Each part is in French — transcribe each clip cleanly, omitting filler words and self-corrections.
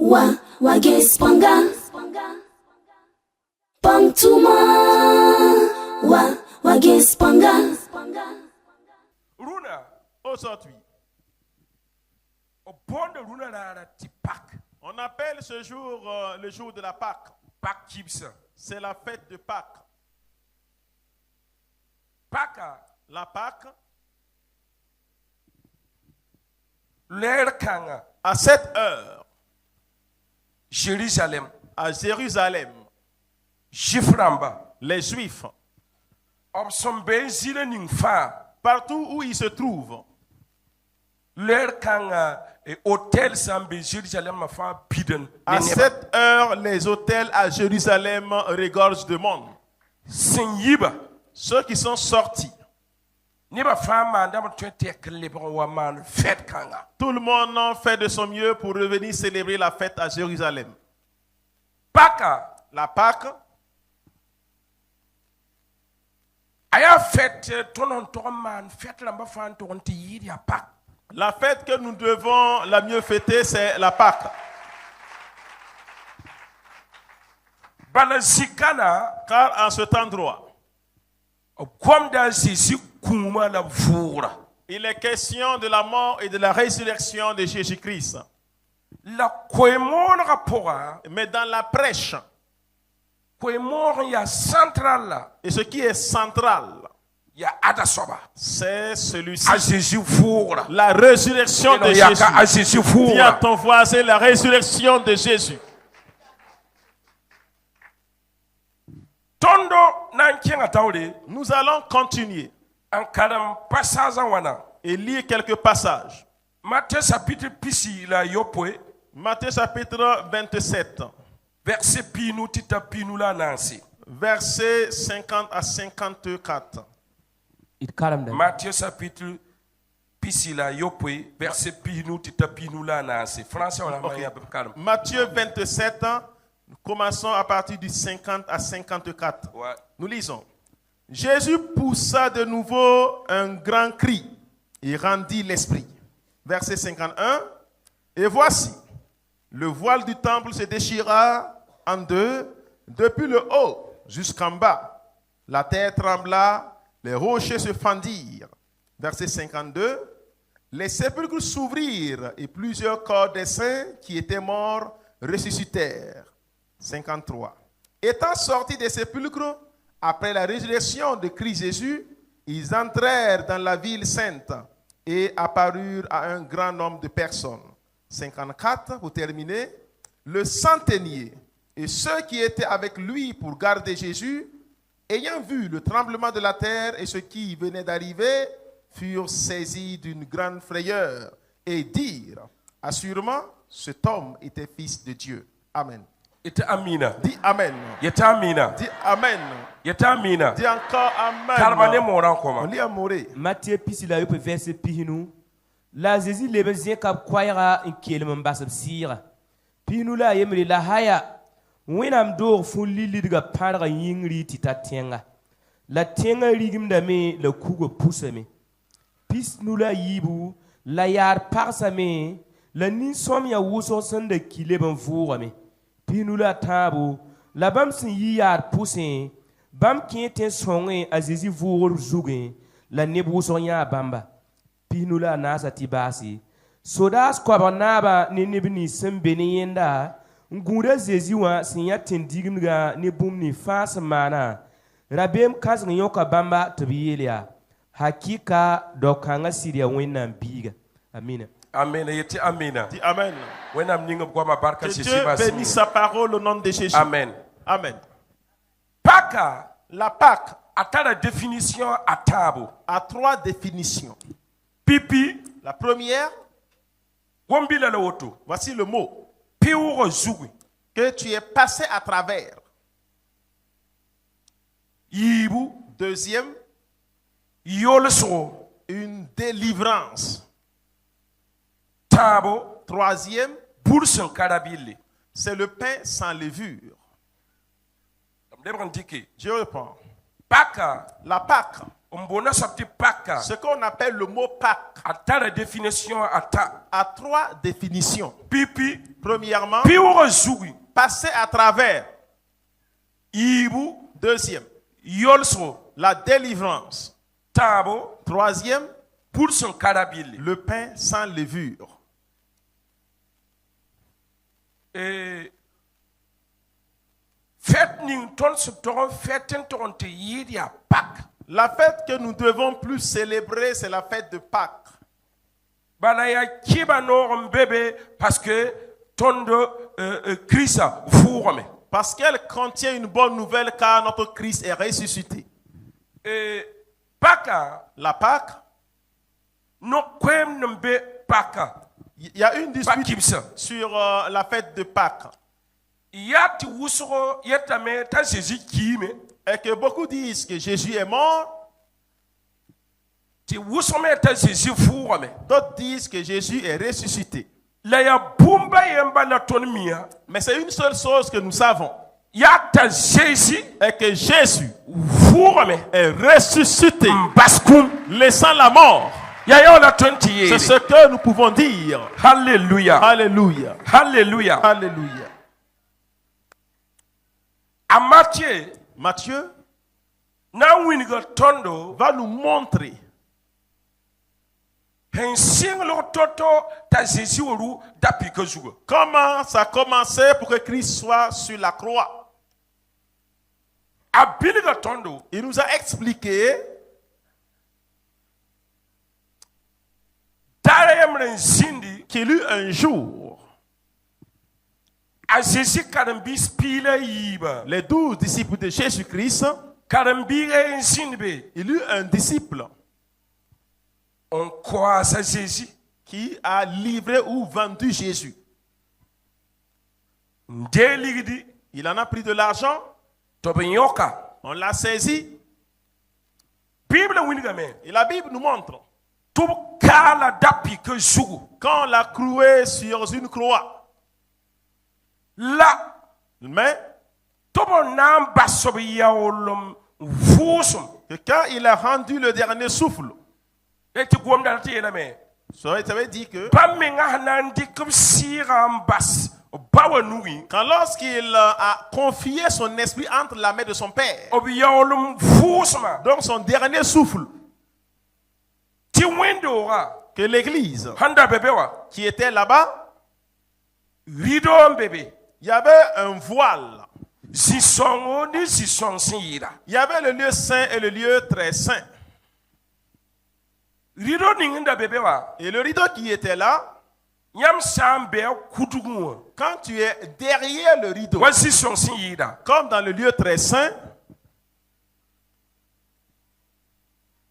Wagespanga Pantuma Wagespanga. Runa, aujourd'hui, au bon de Runa la Pâques. On appelle ce jour le jour de la Pâques. Pâques Gibbs. C'est la fête de Pâques. Pâques, la Pâques. L'heure quand à cette heure, Jérusalem, à Jérusalem, les Juifs, partout où ils se trouvent, l'heure quand à cette heure, les hôtels à Jérusalem regorgent de monde. Ceux qui sont sortis, tout le monde fait de son mieux pour revenir célébrer la fête à Jérusalem. La Pâque, la fête que nous devons la mieux fêter, c'est la Pâque. Car en cet endroit, il est question de la mort et de la résurrection de Jésus-Christ. Mais dans la prêche, et ce qui est central, c'est celui-ci. La résurrection de Jésus. Dis à ton voisin la résurrection de Jésus. Nous allons continuer et lire quelques passages. Matthieu chapitre 27. Versets 50 à 54. Matthieu chapitre Matthieu 27, nous commençons à partir du 50 à 54. Ouais. Nous lisons. Jésus poussa de nouveau un grand cri et rendit l'esprit. Verset 51. Et voici, le voile du temple se déchira en deux, depuis le haut jusqu'en bas. La terre trembla, les rochers se fendirent. Verset 52. Les sépulcres s'ouvrirent et plusieurs corps des saints qui étaient morts ressuscitèrent. 53. Étant sortis des sépulcres, après la résurrection de Christ Jésus, ils entrèrent dans la ville sainte et apparurent à un grand nombre de personnes. 54, pour terminer. Le centenier et ceux qui étaient avec lui pour garder Jésus, ayant vu le tremblement de la terre et ce qui venait d'arriver, furent saisis d'une grande frayeur et dirent, assurément, cet homme était fils de Dieu. Amen. Dis Amen. Dis Amen. Dis Amen. Dis encore Amen. On lit à mourir. Matthieu pisila yope verset pihinu. La Jésus lebe zien kap kwaira in kelem mbasab sira. Pihinu la yemri la haya. Wenam dor fun lilidiga parga yingri titatenga. La tenga rigim dame le kugo pusame. Pis nula yibu la yar parsame. La nin som ya wuso sande kileben vourame. Pinula tabu, la bam sin yiyar poussin, bam kienten songe a Jésus vour zougen, la nebu sonya bamba. Pinula nasa tibasi. Sodas kwabanaba ni nibni sembeni yenda, ngura Jésus wa sinya tendigmga ni bum ni fas mana. Rabem kaz nyoka bamba tabiyelia. Hakika dokanga siria wena biga. Amina. Amen. Amen. Dis Amen. Que Dieu bénisse sa parole au nom de Jésus. Amen. Amen. Pâques, la Pâque a la définition à table. A trois définitions. Pipi. La première. Voici le mot. Que tu es passé à travers. Deuxième. Une délivrance. Troisième, c'est le pain sans levure. Je réponds. La Pâque, ce qu'on appelle le mot Pâque, a trois définitions. Premièrement, piwgo zugi passer à travers. yibu Deuxième, yolsgo la délivrance. tabo Troisième, pulsun karabili le pain sans levure. fête ning ton se toron fêten toron te yidi a Pâques. La fête que nous devons plus célébrer, c'est la fête de Pâques. Bana ya kiba noron bébé parce que ton de Christ fourme. Parce qu'elle contient une bonne nouvelle car notre Christ est ressuscité. Pâques La Pâques, no kwem nembe Pâques. il y a une dispute Pakimsa. sur la fête de Pâques. Yati wusoro yetame ta Jésus kime. Et que beaucoup disent que Jésus est mort, Ti wusome ta Jésus fourme. d'autres disent que Jésus est ressuscité. La ya bumba yemba la ton mia. Mais c'est une seule chose que nous savons, Yata Jésus est que Jésus fourme. est ressuscité, Baskum. laissant la mort. Ya ya la 20 C'est years. ce que nous pouvons dire. Hallelujah. Alléluia. Hallelujah. Alléluia. A Matthieu, Matthieu na winiga tondo, va nous montrer hen singlo toto ta Jésus oru da pikazuga. comment ça a commencé pour que Christ soit sur la croix. A biliga tondo, Il nous a expliqué dara yamren zindi, qu'il y eut un jour, a Jésus karambi spila yiba. les 12 disciples de Jésus-Christ, Karambi en zindbe, il y eut un disciple on croit à Jésus. qui a livré ou vendu Jésus. Ndeligidi, Il en a pris de l'argent, tobenyoka. on l'a saisi, Bible winiga men, et la Bible nous montre, tub kala da pikazugu. quand on l'a cloué sur une croix, La, mais tobo nam basobi yaolom vusum. que quand il a rendu le dernier souffle, Et tu gom da te yena men. ça veut dire que Pamenga hanandi kum siram bas. Bawa nui. quand lorsqu'il a confié son esprit entre la main de son père, Obi yaolom vusuma. donc son dernier souffle, Ti window ra. que l'église Handa bebewa. qui était là-bas, Rido bébé. il y avait un voile. Zisongo ni zison sira. Il y avait le lieu saint et le lieu très saint. Rido ninginda bebewa. Et le rideau qui était là, Yam sambe kutugu. quand tu es derrière le rideau, Wa zison sira. comme dans le lieu très saint,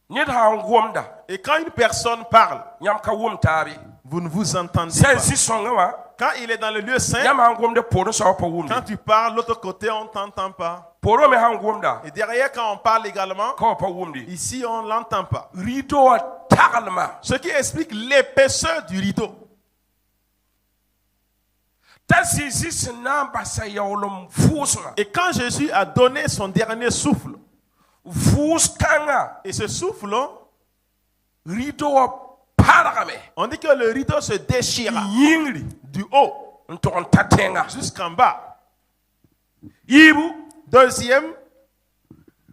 Nid ha ngomda. et quand une personne parle, Yam ka wom tabi. vous ne vous entendez C'est pas. zisonga wa. Quand il est dans le lieu saint, Yam ha ngomda poro sa pa wom. quand tu parles, l'autre côté, on ne t'entend pas. Poro me ha ngomda. Et derrière, quand on parle également, Ka pa wom di. ici, on ne l'entend pas. Rido tagalma. Ce qui explique l'épaisseur du rideau. Ta Jésus se namba sa yaolom vusuma. Et quand Jésus a donné son dernier souffle, Vus kanga. et ce souffle, Rido paragame. on dit que le rideau se déchira Yingri. du haut Nton tatenga. jusqu'en bas. Ibu. Deuxième,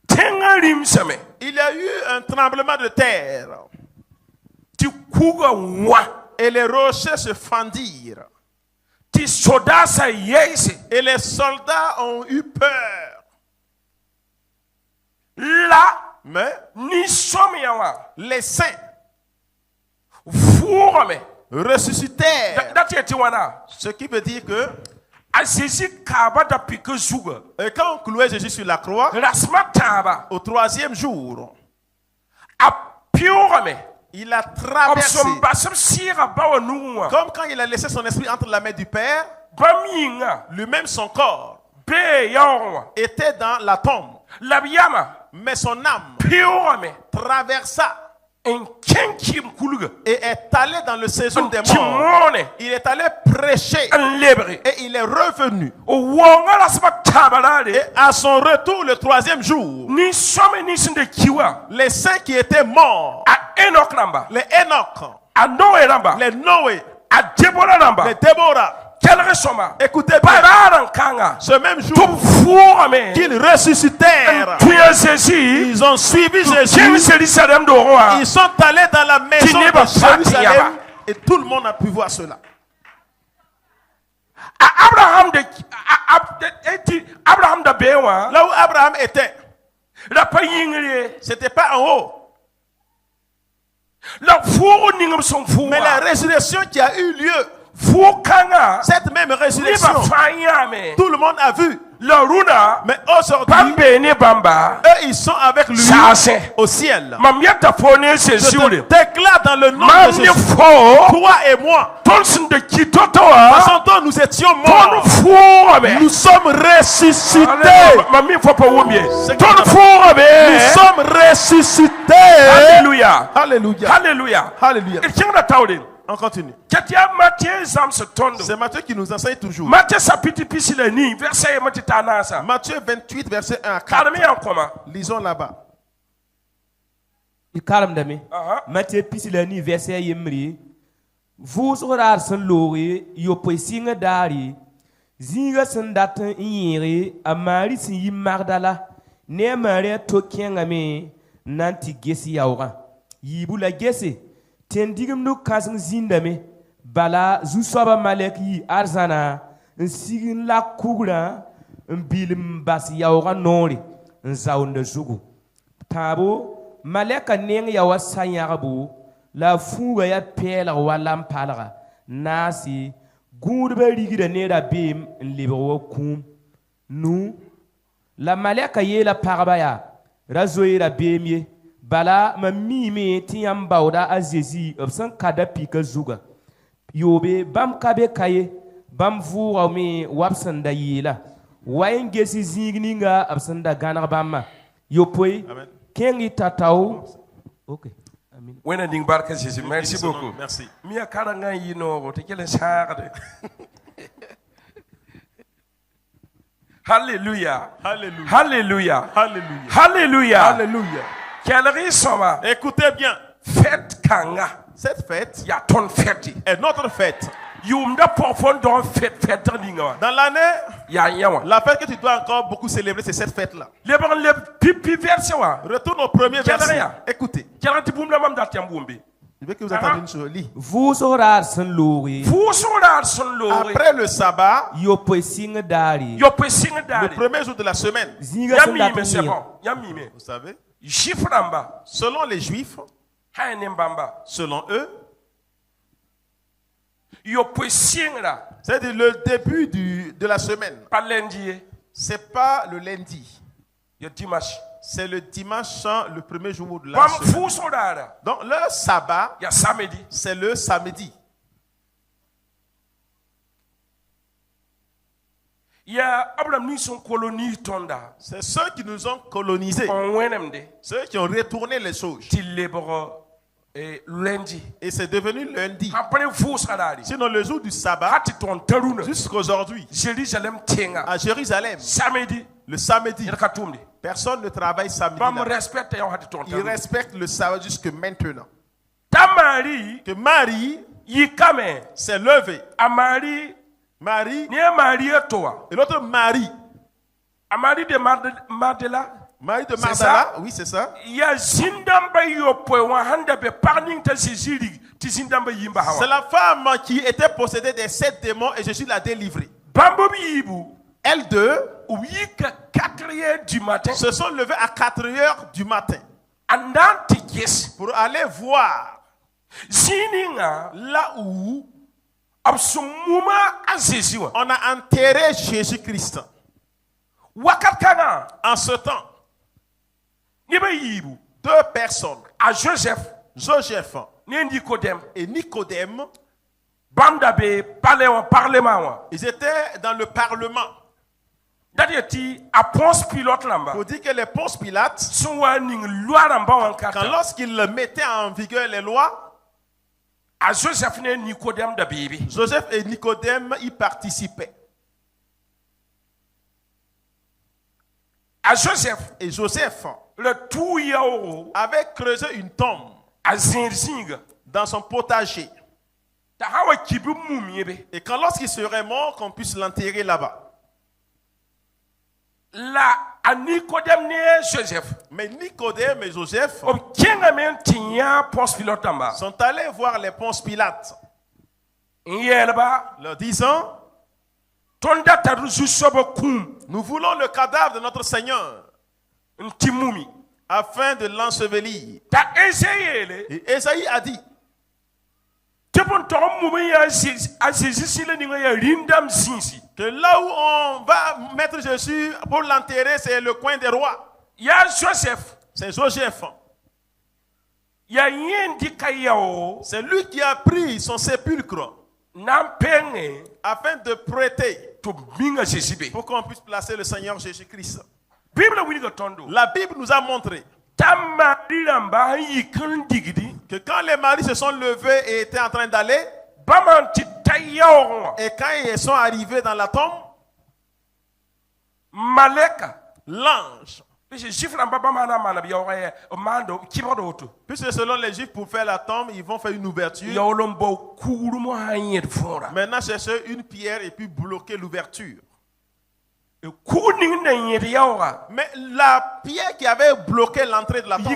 Tenga rimsame. il y a eu un tremblement de terre Ti kuga wa. et les rochers se fendirent. Ti sodasa yese. Et les soldats ont eu peur. La. Mais Ni somiyawa. les saints Furame. ressuscitèrent. Dati ti wana. Ce qui veut dire que A Jésus kaba da pike zuga. quand on clouait Jésus sur la croix, Rasma taba. au 3e jour, A piorame. il a traversé. Obsom basam sira bawa nuwa. Comme quand il a laissé son esprit entre la main du Père, Baminga. lui-même son corps Be yawa. était dans la tombe. Labiyama. Mais son âme Piorame. traversa En kenkim kuluga. et est allé dans le séjour des morts. Timone. Il est allé prêcher En lebre. et il est revenu. O wonga rasma tabalade. Et à son retour le 3e jour, Ni some ni sinde kiwa. les saints qui étaient morts, A Enoch namba. les Enoch, A Noé namba. les Noé, A Deborah namba. les Déborah, Écoutez bien, ce même jour qu'ils ressuscitèrent, ils ont suivi Jésus, ils sont allés dans la maison de Jérusalem et tout le monde a pu voir cela. Là où Abraham était, c'était pas en haut. Mais la résurrection qui a eu lieu, cette même résurrection, tout le monde a vu. Mais aujourd'hui, eux ils sont avec lui au ciel. Je te déclare dans le nom de Jésus, toi et moi, la façon dont nous étions morts, nous sommes ressuscités. Nous sommes ressuscités. Alléluia. Alléluia. Alléluia. Alléluia. On continue. C'est Matthieu qui nous enseigne toujours. Matthieu 28, verset 1 à 4. Lisons là-bas. Matthieu pisilani verset yemri. Vous orar san lori yo poisinga dari. Zinga san datan yiri amari sin yimardala. Ne mare to kiangame nanti gesi yaura. Yibula gesi. Tendigum no kasing zindame bala zusaba malek yi arzana nsigin la kugura mbilim bas yaura nori nzaunda zugu tabo maleka neng yawa sanyabu la fuga ya pela wala mpalaga nasi gudbe rigida nera bim nlibo kum nu la maleka yela parabaya razoira bemye bala ma mime tiyam bauda azezi obsan kada pika zuga yobe bam kabe kaye bam vuwa me wapsan da yela wayen gesi zigninga absan da ganar bamma yopoi kengi tatao. OK, amen. Wena ding barka Jésus, merci beaucoup. Merci. Mia karanga yino te kelen sarde. Alléluia. Alléluia. Alléluia. Alléluia. Alléluia. Alléluia. Écoutez bien. Fête kanga. Cette fête Ya ton fête. est notre fête. Yumda profond dans fête ninga. Dans l'année, Ya yawa. la fête que tu dois encore beaucoup célébrer, c'est cette fête-là. Le pipi verset wa. Retourne au premier verset. Écoutez. Kelati bumla mam datyam bumbi. Je veux que vous entendiez une chose. Lis. Vous orar san lori. Après le sabbat, Yo poisinga dari. le premier jour de la semaine, Zinga san datan C'est yiri. bon. Yamime. vous savez, Jiframba. selon les Juifs, Haenembamba. selon eux, Yo poisinga. c'est le début de la semaine. Pas lundi. C'est pas le lundi, Yo dimanche. c'est le dimanche, le premier jour de la semaine. Donc leur sabbat, Ya samedi. c'est le samedi. Ya Abraham ni son colonie tonda. C'est ceux qui nous ont colonisés, On wenemde. ceux qui ont retourné les choses. Tileboro lundi. Et c'est devenu lundi. Après vous salari. Sinon, le jour du sabbat, Hati ton teruna. jusqu'aujourd'hui, Jérusalem tenga. à Jérusalem, Samedi. le samedi, Il katumdi. personne ne travaille samedi. Bam là. respecte ya hati ton Ils teruna. respectent le sabbat jusque maintenant. Tamari Que Marie yikame. s'est levée. Amari Marie ni Marie toi. et l'autre Marie. Amari de Mardela. Marie de C'est Magdala, oui, c'est ça. Ya zindamba yopo wa handa be parning ta ziziri ti zindamba yimba hawa. C'est la femme qui était possédée des 7 démons et Jésus l'a délivrée. Bambo bibu. Elles deux Oui, 4h du matin. se sont levées à 4 heures du matin Andanti yes. pour aller voir Zininga là où absumuma azesiwa. on a enterré Jésus-Christ. Wakatkana En ce temps, niba yibu 2 personnes, a Joseph Joseph ni Nicodème et Nicodème, banda be parlement. ils étaient dans le parlement Dadieti a Ponce Pilote lamba. pour dire que les Ponce Pilate, Sowa ning loi lamba quand wankata. lorsqu'ils mettaient en vigueur les lois, A Joseph ne Nicodème da bibi. Joseph et Nicodème y participaient. A Joseph Et Joseph le tout yaoro avait creusé une tombe a zinzinga. dans son potager. Et quand lorsqu'il serait mort, qu'on puisse l'enterrer là-bas. Mais Nicodème et Joseph sont allés voir les Ponce Pilate, leur disant: nous voulons le cadavre de notre Seigneur afin de l'ensevelir. Et Ésaïe a dit que là où on va mettre Jésus pour l'enterrer, c'est le coin des rois. C'est Joseph. C'est lui qui a pris son sépulcre afin de prêter pour qu'on puisse placer le Seigneur Jésus-Christ. La Bible nous a montré que quand les maris se sont levés et étaient en train d'aller, et quand ils sont arrivés dans la tombe, l'ange, puisque selon les Juifs, pour faire la tombe, ils vont faire une ouverture. Maintenant, chercher une pierre et puis bloquer l'ouverture. Mais la pierre qui avait bloqué l'entrée de la tombe,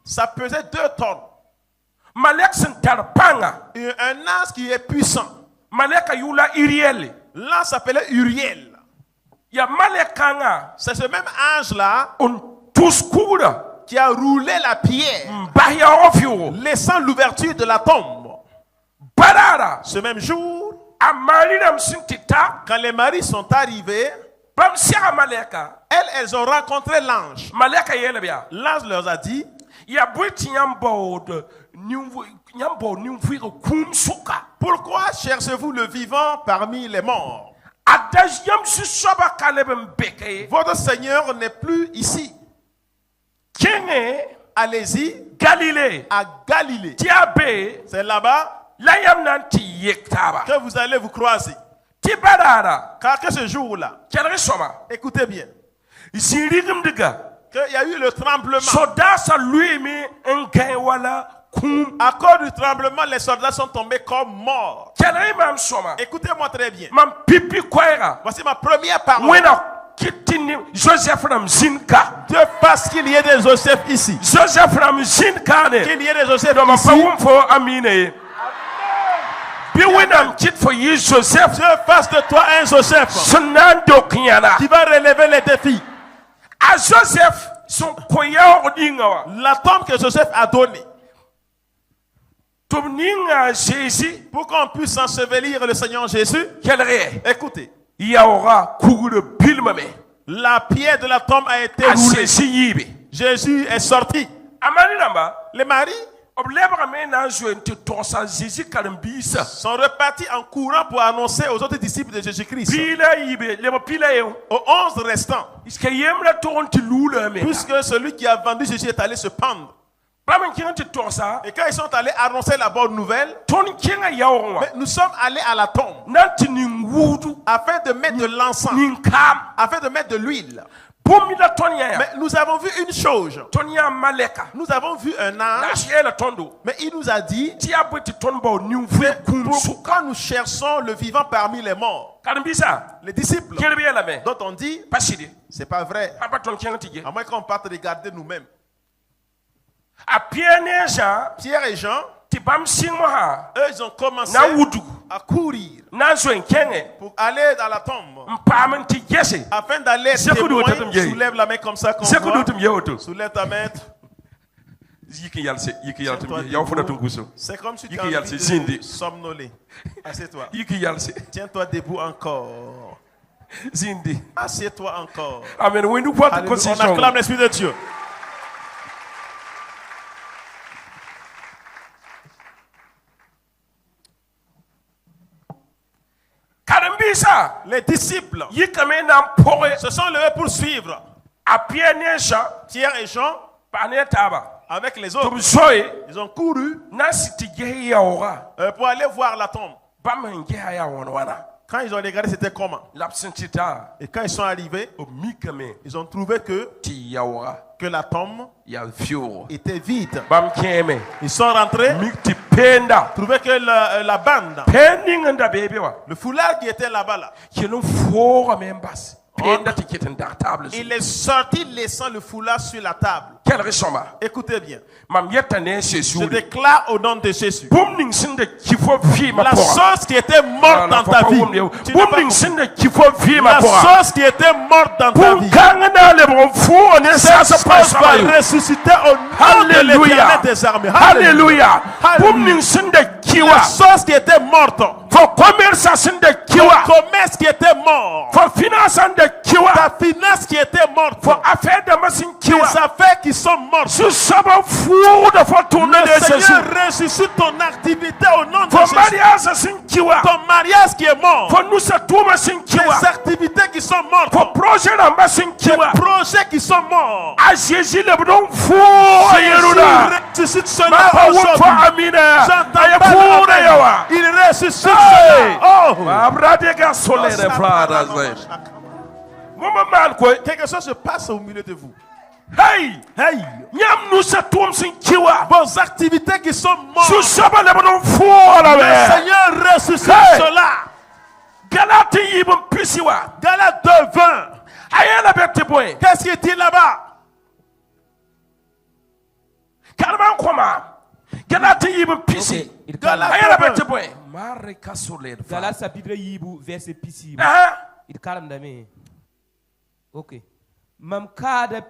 ça pesait 2 tonnes. Et un ange qui est puissant, l'ange s'appelait Uriel. C'est ce même ange-là qui a roulé la pierre, laissant l'ouverture de la tombe. Ce même jour, quand les maris sont arrivés, elles ont rencontré l'ange. L'ange leur a dit: pourquoi cherchez-vous le vivant parmi les morts? Votre Seigneur n'est plus ici. Allez-y à Galilée. C'est là-bas que vous allez vous croiser. Car que ce jour-là, écoutez bien, qu'il y a eu le tremblement. À cause du tremblement, les soldats sont tombés comme morts. Écoutez-moi très bien. Voici ma première parole. Dieu fasse qu'il y ait des Joseph ici. Qu'il y ait des Joseph ici. Dieu fasse de toi un Joseph qui va relever les défis. La tombe que Joseph a donnée pour qu'on puisse ensevelir le Seigneur Jésus. Écoutez, la pierre de la tombe a été roulée. Jésus est sorti. Les maris sont repartis en courant pour annoncer aux autres disciples de Jésus-Christ. Aux 11 restants, puisque celui qui a vendu Jésus est allé se pendre. Et quand ils sont allés annoncer la bonne nouvelle, mais nous sommes allés à la tombe afin de mettre de l'encens, afin de mettre de l'huile. Mais nous avons vu une chose. Nous avons vu un ange, mais il nous a dit: pourquoi nous cherchons le vivant parmi les morts? Les disciples dont on dit: c'est pas vrai, à moins qu'on parte regarder nous-mêmes. Pierre et Jean, eux, ils ont commencé à courir pour aller dans la tombe afin d'aller témoin. Soulève la main comme ça qu'on voit. Soulève ta main. C'est comme si tu as envie de somnoler. Assieds-toi. Tiens-toi debout encore. Assieds-toi encore. Amen. On acclame l'Esprit de Dieu. Les disciples se sont levés pour suivre Pierre et Jean avec les autres. Ils ont couru pour aller voir la tombe. Quand ils ont regardé, c'était comment? L'absentita Et quand ils sont arrivés, au mikame ils ont trouvé ti yawa que la tombe ya fioro. était vide. Bam keme Ils sont rentrés, mikti penda. trouvaient que la bande, Pending and the baby wa. le foulard qui était là-bas, là, Kino fora members. Penda ti kitten dar table. il est sorti laissant le foulard sur la table. Quel ressoma. Écoutez bien. Mam yetane Je Jésus. déclare au nom de Jésus. Booming sinde kifo vi ma La pora. chose qui était morte dans ta vie. Tu n'as pas Booming compris. sinde kifo vi ma La pora. chose qui était morte dans ta vie. Kangana le bon fou on est ça Cette se chose passe va pas. ressusciter au nom de Alléluia. l'Éternel des armées. Alléluia. Alléluia. Booming sinde La kiwa. chose qui était morte. For commerce sinde Ton kiwa. commerce qui était mort. For finance sinde kiwa. Ta finance qui était morte. For affaire de masin Tes kiwa. affaires qui sont mortes. Su saba fou de for tourner Le de Jésus. Seigneur ressuscite ton activité au nom de For Jésus. mariage sin kiwa. Ton mariage qui est mort. For nous se tourner sin kiwa. Tes activités qui sont mortes. For projet de masin Tes kiwa. projets qui sont morts. A Jésus le bon fou Yeruda. Jésus ressuscite Ma cela power for aujourd'hui. Amina. J'entends Ay pas fou le de yawa. Il ressuscite Hey! cela. Oh! Abradega solere fradas. Mama man ko. Quelque chose se passe au milieu de vous. Hey! Hey! Nyam nous se tourne sin kiwa. Vos activités qui sont Su mortes. saba le bon fou la Le be. Seigneur ressuscite Hey! cela. Galati yibum pisiwa. Galates 2:20. Ayela bete boy. Qu'est-ce qu'il dit là-bas? Kalman koma. Galati yibum pisi. Il Galates Ayela 2:20. bete boy. Marika solere. Galates chapitre yibu verset pisi. Ah. Il calme dame. Ok. Mam kada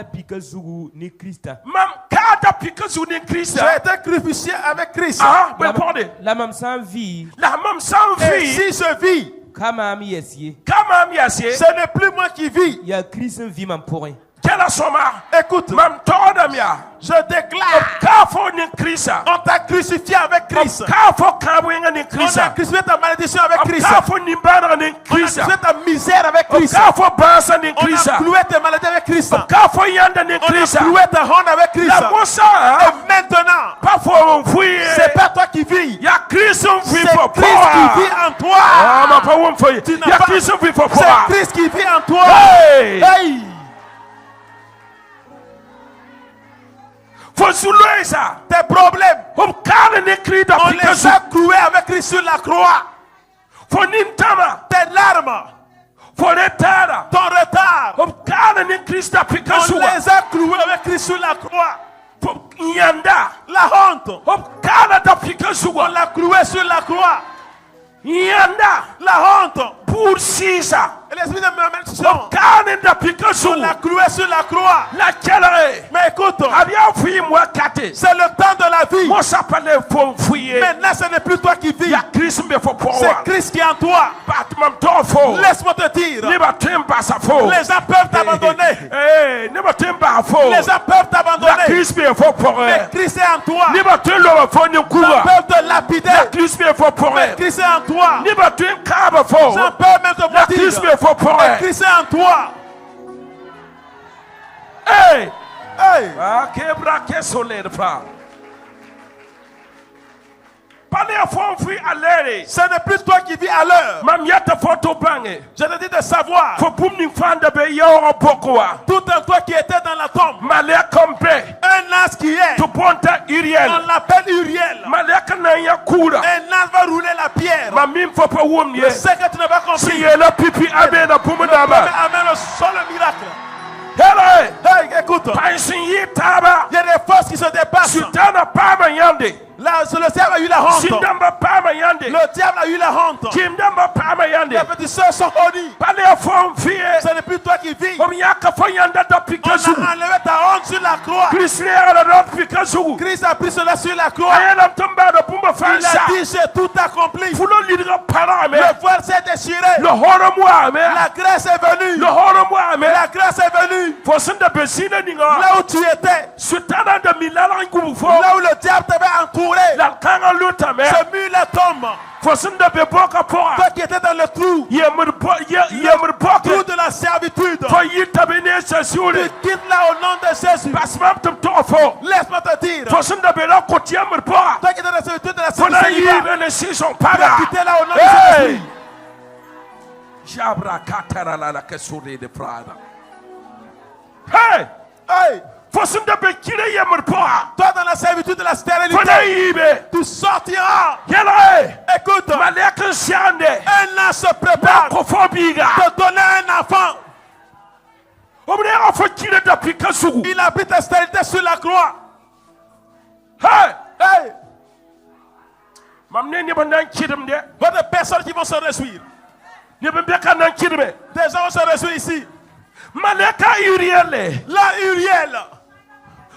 pika zugu ni Christa. Mam kada pikazu ni Christ. J'ai été crucifié avec Christ. Ah, ben pardon. La mam sans vie. La mam sans Et vie. si je vis, Kama mi yesiye. Kama miasi. ce n'est plus moi qui vis. Ya Christ vie mam pourrin. Kela soma. Écoute, Mam toda mia. je déclare, Kafo ni Christ. on t'a crucifié avec Christ. Kafo kabwenga ni On Christ. a crucifié ta malédiction avec Christ. Kafo ni bana ni On a Christ. crucifié ta misère avec Christ. Kafo bansa ni On Christ. a cloué tes maladies avec Christ. Kafo yanda ni On a Christ. cloué ta honte avec Christ. La mosa. Et maintenant, Pas fo fouye. c'est pas toi qui vis. Ya Christ C'est vit Christ for qui vit power. en toi. Ah, ma pas won fouye. Tu n'as Ya pas- Christ vit for C'est power. Christ qui vit en toi. Hey! Hey! Faut soulever ça. Tes problèmes, Faut calme les cris on d'application. les a cloués avec Christ sur la croix. Faut nintama. Tes larmes, Faut retard. ton retard, Faut calme les cris on d'application. les a cloués avec Christ sur la croix. Faut yanda. La honte, Faut calme d'application. on l'a cloué sur la croix. Yanda. La honte, Pour sisa. et l'esprit de malédiction, Faut calme d'application. on l'a cloué sur la croix. Laquelle est? Mais écoute, Abia fouille moi kate. c'est le temps de la vie. Moi s'appelle faut fouiller. Maintenant, ce n'est plus toi qui vis. Ya Christ me faut power. C'est Christ qui est en toi. Batman to fo. Laisse-moi te dire, Ne batem pas sa fo. les gens peuvent t'abandonner. Eh, ne batem pas fo. Les gens peuvent La t'abandonner. Christ me faut Mais power. Christ est en toi. Ne batem lo fo ni Les gens kuwa. peuvent te lapider. La Christ me faut Mais power. Christ est en toi. Ne batem kaba Les fo. gens peuvent même te La Christ me mentir. faut Mais power. Christ est en toi. Hey. Hey. Ah, kebra ke solide fa. Pas les fo fui alere. Ce n'est plus toi qui vis à l'heure. Mam yata photo bange. Je te dis de savoir. Fo pum ni fanda be yo bokwa. Tout en toi qui était dans la tombe. Malea kompe. Un as qui est. Tu ponta Uriel. On l'appelle Uriel. Malea kana ya kura. Un as va rouler la pierre. Ma mim fo pa wom ye. Je sais que tu n'as pas Si compris. ye la pipi abe na pumuna Mais ba. amène le seul miracle. Hele. Hey, écoute. Pansin yi taba. Il y a des forces qui se dépassent. Sutana pama yande. Là, le diable a eu la honte. Sindamba pama yande. Le diable a eu la honte. Kimdamba pama yande. Les petites sœurs sont honnies. Pale fo fie. Ce n'est plus toi qui vis. Om yaka fo yanda da On pikazu. a enlevé ta honte sur la croix. Krisne ala da pikazu. Christ a pris cela sur la croix. Ayela tamba da pumba Il fansa. a dit, j'ai tout accompli. Fulo lidra para me. Le voile s'est déchiré. Le horo moi me. La grâce est venue. Le horo moi me. La grâce est venue. Fo senda besina ninga. Là où tu étais. Sutana da milala ngubu fo. Là où le diable t'avait entouré. La kanga luta me. Ce mur la tombe. Fo senda be boka Toi pora. qui étais dans le trou. Yemur boka. Trou de la servitude. Fo yita be ne Jésus Tu le. quittes là au nom de Jésus. Parce que tu t'offres. Laisse-moi te dire. Faut se de la côte yammer pas. Toi qui es dans la servitude de la Faut la servitude, yves les six sont tu pas vas là. quitter là au nom de Hey! Jésus. Jabra katara la que sourit de frada. Hey! Hey, Faut se de kire yammer pas. toi dans la servitude de la Faut stérilité, la yves. tu sortiras. Yalla. Écoute, Malek siande. un an se La prépare kofobiga. de donner un enfant. Obrera faut kire d'appliquer sous. Il a pris ta stérilité sur la croix. Hey! Hey, Mamne ni bandan kirim de. il y a des personnes qui vont se réjouir. Ni bembeka nan kirime. Des gens vont se réjouir ici. Maleka Uriel. Là, Uriel,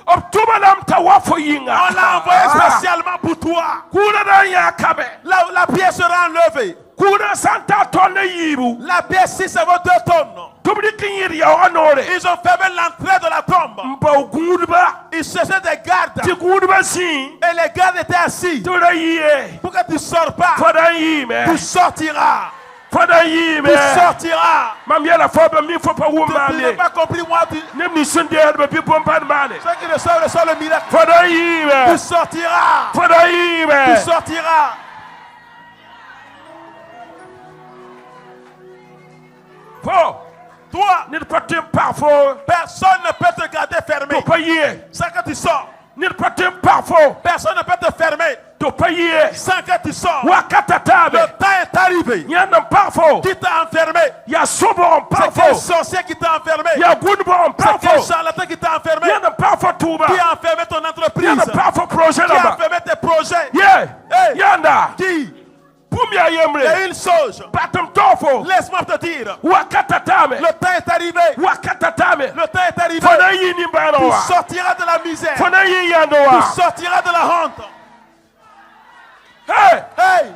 Obtubalam tawafo yinga. on l'a envoyé spécialement pour toi. Kuna na ya kabe. La pièce sera enlevée. Kuna santa tonne yibu. La pièce 6, ça vaut 2 tonnes. Tubli kinyiri ya onore. Ils ont fermé l'entrée de la tombe. Mpa gudba. Ils cherchaient des gardes. Ti gudba si. Et les gardes étaient assis. Tura yiye. Pourquoi tu ne sors pas? Fada yime. Tu sortiras. Fada yime. Tu sortiras. Mam yala foba mi fopa Tu n'as wumale. pas compris, moi. Nem ni sunde herbe pi pompa male. Ceux qui reçoivent le miracle. Fada yime. Tu sortiras. Fada yime. Tu sortiras. Fo. Toi, Ni patim parfo. personne ne peut te garder fermé. To paye. Sans que tu sors. Ni patim parfo. Personne ne peut te fermer. To paye. Sans que tu sors. Wakata Le tabe. temps est arrivé. Nyana parfo. Qui t'a enfermé? Ya sobo C'est quel parfo. sorcier qui t'a enfermé? Ya gunbo C'est quel parfo. charlatan qui t'a enfermé? Yana parfo tuba. Qui a enfermé ton entreprise? Yana parfo projet Qui a là-bas. enfermé tes projets? Yeah. Hey. Yanda. Qui? Pumia Il y a yemre. une chose. Batum tofo. Laisse-moi te dire. Wakata tame. Le temps est arrivé. Wakata tame. Le temps est arrivé. Fona yini Tu banoa. sortiras de la misère. Fona yi Tu yandoa. sortiras de la honte. Hey. Hey!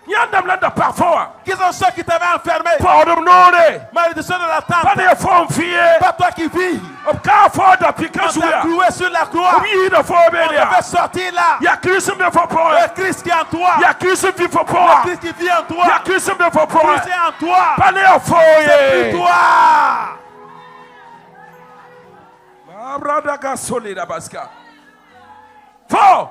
Yandam landa parfo. Qui sont ceux qui t'avaient enfermé? Fordum nore. Malédiction de la tente. Fane fon fiye. Pas toi qui vis. Ka fo da On pika t'a suya. cloué sur la croix. Obi da fo On be devait dia. sortir là. Ya Christ me fo po. Le Christ qui est en toi. Ya Christ vi fo po. Le Christ qui vit en toi. Ya Christ me fo po. Christ est en toi. Pane fo C'est ye. pour toi. Abrada ga solida baska. Fo.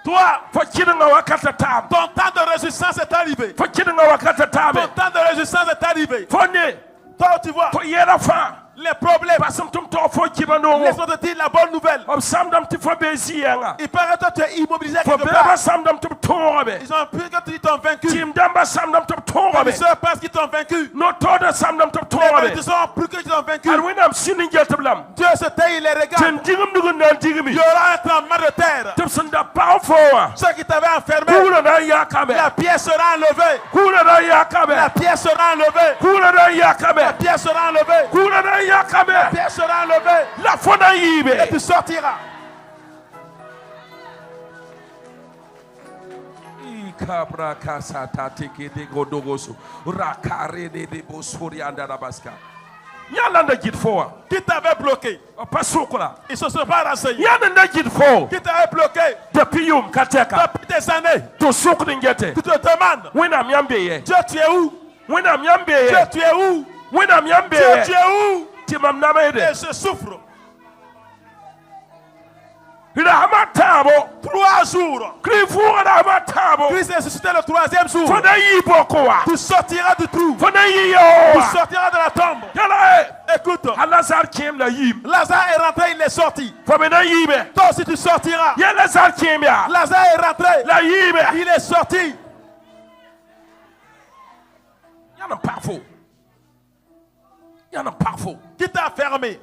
Toi, Fo kiringa wakata tam. ton temps de résistance est arrivé. Fo kiringa wakata tam. Ton temps de résistance est arrivé. Fo ne. Toi, tu vois, Fo yera fa. les problèmes. Basum tum to fo kibano. Laisse-moi te dire la bonne nouvelle. Om samdam ti fo bezi yanga. Il paraît que toi, tu es immobilisé Fo quelque beba part. samdam tum tongabe. Ils ont pu que tu t'ont vaincu. Tim damba samdam tum Les tongabe. sœurs pensent qu'ils t'ont vaincu. No toda samdam tum Les tongabe. malédictions ont plus que tu t'ont vaincu. Alwinam sinin jetablam. Dieu se tait, il les regarde. Tin digum dugun nan Il digimi. y aura un tremblement de terre. Tum sanda pa fo wa. Ceux qui t'avaient enfermé, Kula na yakabe. la pièce sera enlevée. Kula na yakabe. La pièce sera enlevée. Kula na yakabe. La pièce sera enlevée. Kula na La yakabe. pièce sera enlevée. La fona Et yibe. tu sortiras. Ikabra kasa tatike de godogoso. Rakare de bosori andara baska. Yalanda jit fo. Qui t'avait bloqué? Pas sokola. Ils ne se sont pas renseignés. Yalanda jit fo. Qui t'avait bloqué Depuis yum kateka. depuis des années? To sokrin gete. Tu te demandes, Wena myambe ye. Dieu, tu es où? Wena myambe Dieu, ye. tu es où? Wena myambe Dieu, tu ye. es où? Timam namede. Et je souffre. Rahama tabo. 3 jours. Krifu rahama tabo. Christ est ressuscité le 3e jour. Fona yibo kowa. Tu sortiras du trou. Fona Tu yiyo. sortiras de la tombe. Yala. Écoute, Alazar kiem la yim. Lazare est rentré, il est sorti. Fomena yibe. Toi aussi tu sortiras. Ya Lazar kiem ya. Lazare est rentré, La yibe. il est sorti. Yana parfo. Yana parfo. Qui t'a fermé?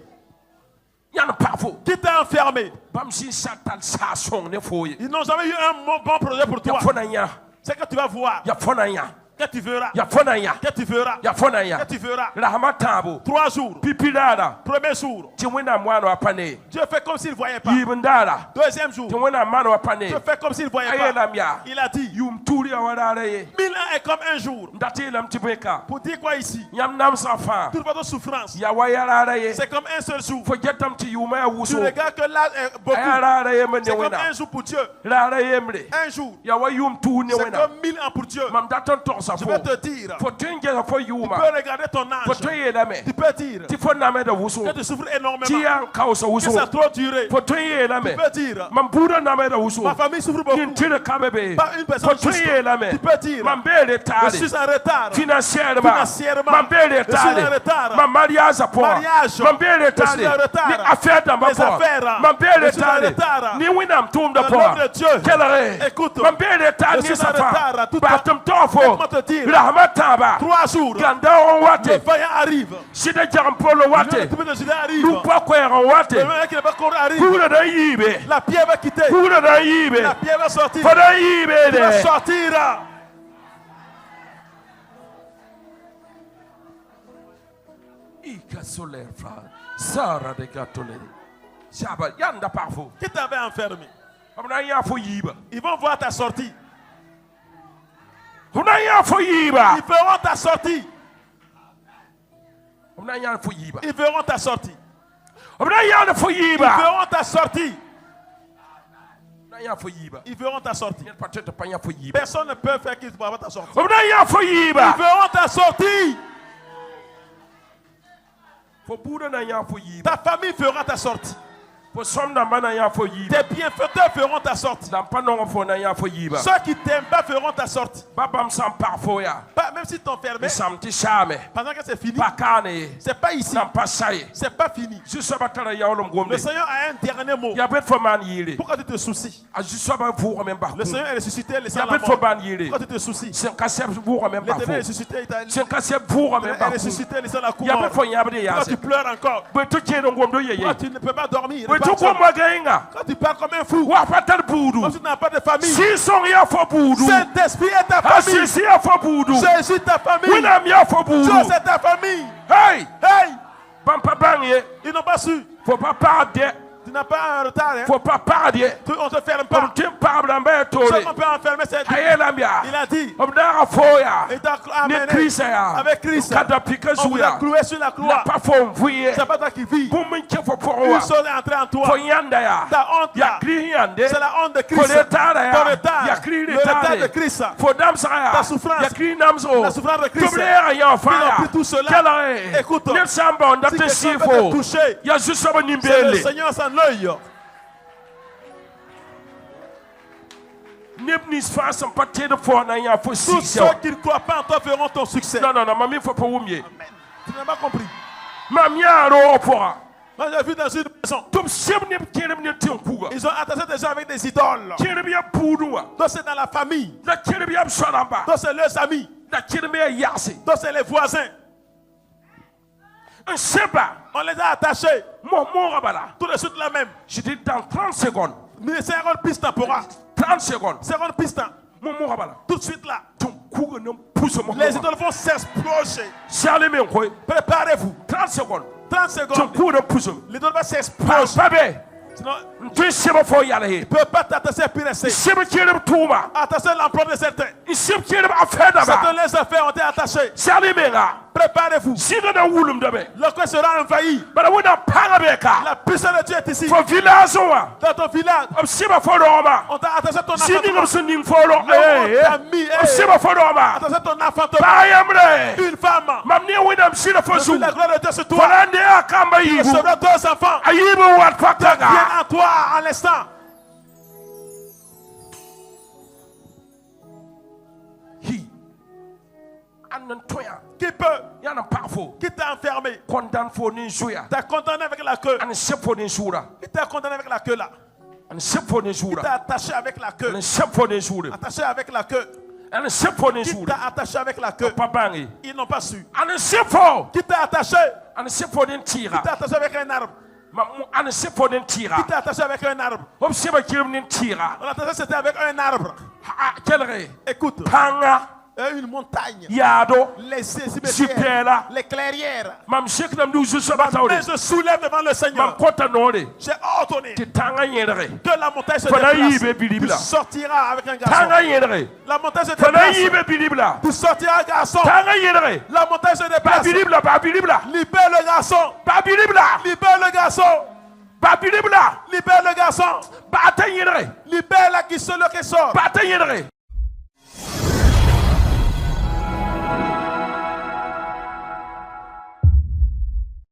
Yana parfo. Qui t'a enfermé? Bam si satal sa song ne foye. Ils n'ont jamais eu un bon projet pour Ya toi. fonanya. C'est que tu vas voir, Ya fonanya. que tu verras, Ya fonanya. que tu verras, Ya fonanya. que tu verras. Rahama tabo. 3 jours. Pipilada. Premier jour, Ti wena mwano apane. Dieu fait comme s'il ne voyait pas. Yibndala. 2e jour, Ti wena mano apane. Dieu fait comme s'il ne voyait Ayela pas. mia. Il a dit, Yum turi awadare ye. 1000 ans est comme un jour. Ndati lam tibeka. Pour dire quoi ici? Yam nam safa. Toute votre souffrance, Ya wayara ye. c'est comme un seul jour. Fo jetam ti yuma Tu wuso. regardes que là est beaucoup. Ayara ye men C'est comme wena. un jour pour Dieu. Lara yemre. Un jour, Ya wayum tu ne c'est wena. comme 1000 ans pour Dieu. Mam daton tor pausa Je vais te dire. for tunge for Tu yuma peux regarder ton for âge. tunye lame Tu peux dire ti for name da wusu que tu souffres énormément. ti yan kausa Que wusu ça a trop duré. for tunye lame Tu peux dire man buda name da wusu ma famille souffre beaucoup. nin tire kabebe Pas une personne for juste. tunye lame Tu peux dire man bele je tare suis en retard. financièrement Financièrement, man bele je suis en tare retard. man mariage pour Mariage, man bele je tare suis en retard. ni affaire dans ma Les affaires, man bele je suis en tare retard. ni winam tum da Dans pour l'œuvre de Dieu. kelere Écoute, man bele tare je ni suis en safa retard. Tout batum tofo Laisse-moi te dire. rahmataba 3 jours. ganda on Le wate vaillant arrive. sida jaram polo Le wate tribunal de Juda arrive. du pa ko en wate Le mec qui n'est pas encore arrive. kura da yibe La pierre va quitter. kura da yibe La pierre va sortir. fada yibe Il va de sortir. ika solaire frère sara de gatolé shaba yanda parfo Qui t'avait enfermé? amna ya fo yiba Ils vont voir ta sortie. amna ya fo yiba Ils verront ta sortie. amna ya fo yiba Ils verront ta sortie. amna ya fo Ils yiba verront ta sortie. amna ya fo yiba Ils verront ta sortie. ne peut-être pas ya fo yiba Personne ne peut faire qu'ils voient ta sortie. amna ya fo Ils yiba verront ta sortie. fo buda na ya fo yiba Ta famille fera ta sortie. fo somna bana ya fo yiba Tes bienfaiteurs feront ta sortie. dan pa no fo na ya fo yiba Ceux qui t'aiment pas feront ta sortie. babam sam parfo ya Pas, même si t'ont fermé, sam ti shame pendant que c'est fini, pa kane c'est pas ici. nan pa sai C'est pas fini. jusaba tara ya olom Le gombe Seigneur a un dernier mot. ya bet fo man yire Pourquoi tu te soucies? a jusaba fu même ba Le Seigneur est ressuscité, laissant ya la bet fo mort. ban yire Pourquoi tu te soucies? sen kasep fu même ba L'Éternel est fu ressuscité, il sen kasep fu même est ba fu ressuscité, laissant la ya couronne. bet fo yabe ya Pourquoi se tu pleures encore? be to cheno ngomdo ye Pourquoi tu ne peux pas dormir? be to ko mo gainga Quand tu parles comme un fou, wa patal budu comme si tu n'as pas de famille, si son ya fo budu Saint-Esprit est ta ha famille. si ya fo budu Jésus ta famille. winam ya fo budu Dieu c'est ta famille. hey Hey, bam pa bangye ils n'ont pas su. faut pas perdre Tu n'as pas un retard. Hein? faut pas perdre On ne se ferme comme pas. tim pabla mbe Ce tole qu'on peut enfermer, c'est Dieu. ayela mbia Il a dit. obdara foya Il t'a ne amené Christ ya avec Christ. kada pika On vous a zuya cloué sur la la croix. pa fo mvuye C'est pas toi qui vis. bumin ke fo Une porwa chose est entrée en fo toi. yanda ya Ta honte ya là. kri yande C'est la honte de fo Christ. retard Ton ya retard. ya kri Le retard de retard Christ. fo dam sa Ta ya souffrance. ya kri namzo La souffrance de Christ. toblera ya fa Ils ont ya pris tout cela. kala Écoute. ne samba on Si date quelqu'un sifo peut te toucher, ya juste ba c'est le nimbele Seigneur sans l'œil. Nebnis face en pâté de foi na ya fo Tous si ceux qui ne croient pas en toi feront ton succès. non mami faut pas oublier Tu n'as pas compris. mami aro pora Moi, j'ai vu dans une maison. tum sem ne kerem ne tin kuga Ils ont attaché des gens avec des idoles. kerem ya puduwa Donc c'est dans la famille. la kerem ya solamba Donc c'est leurs amis. la kerem ya yasi Donc c'est les voisins. un seba On les a attachés. mo rabala Tout de suite la même. je dis dans 30 secondes Mais c'est un piste pour 30 secondes C'est un piste. mo rabala Tout de suite là. tum kuga ne pousse mo Les idoles vont s'exploser. sale men koy Préparez-vous. 30 secondes 30 tum secondes. kuga ne pousse L'idole va s'exploser. babe Sinon, tu seba fo yala he il ne peut pas t'attacher puis rester. seba kerem tuma Attacher l'emploi de certains. seba kerem affaire Certains daba les affaires ont été attachées. sale menga Préparez-vous. siga na wulum dabe Le coin sera envahi. bara wona panga beka La puissance de Dieu est ici. fo village wa Dans ton village, am seba fo roma on t'a attaché ton sidi enfantement. ngam sunin fo ro On t'a mis, am seba fo roma attaché ton enfantement. bayamre Une femme. mam ne winam sida fo Je su suis la gloire de Dieu sur toi. falande akamba Il yibu recevra 2 enfants. ayibu wat Viens pakaga en toi à l'instant. hi anan toya Qui peut, yana parfo qui t'a enfermé, condamne fo nin suya t'a condamné avec la queue. an sefo nin sura Qui t'a condamné avec la queue là. an sefo nin Qui sura t'a attaché avec la queue. an sefo nin sura Attaché avec la queue. an sefo nin Qui sura t'a attaché avec la queue. pa bangi Ils n'ont pas su. an sefo Qui t'a attaché. an sefo nin tira Qui t'a attaché avec un arbre. an sefo nin tira Qui t'a attaché avec un arbre. om seba kirim nin tira On attaché c'était avec un arbre. kelre Écoute, panga une montagne. yado Les cimetières. Zipela. Les clairières. mam sheknam du su saba Mais tawde je soulève devant le mam Seigneur. kota nore J'ai ordonné ti tanga yedre que la montagne se Fana déplace. yibe bilibla. Tu sortiras avec un garçon. tanga yedre La montagne se fana déplace. yibe bilibla Tu sortiras un garçon. tanga yedre La montagne se déplace. ba bilibla Libère le garçon. ba bilibla Libère le garçon. ba bilibla Libère le garçon. ba ta yedre Libère la qui sort. ba ta yedre Amen.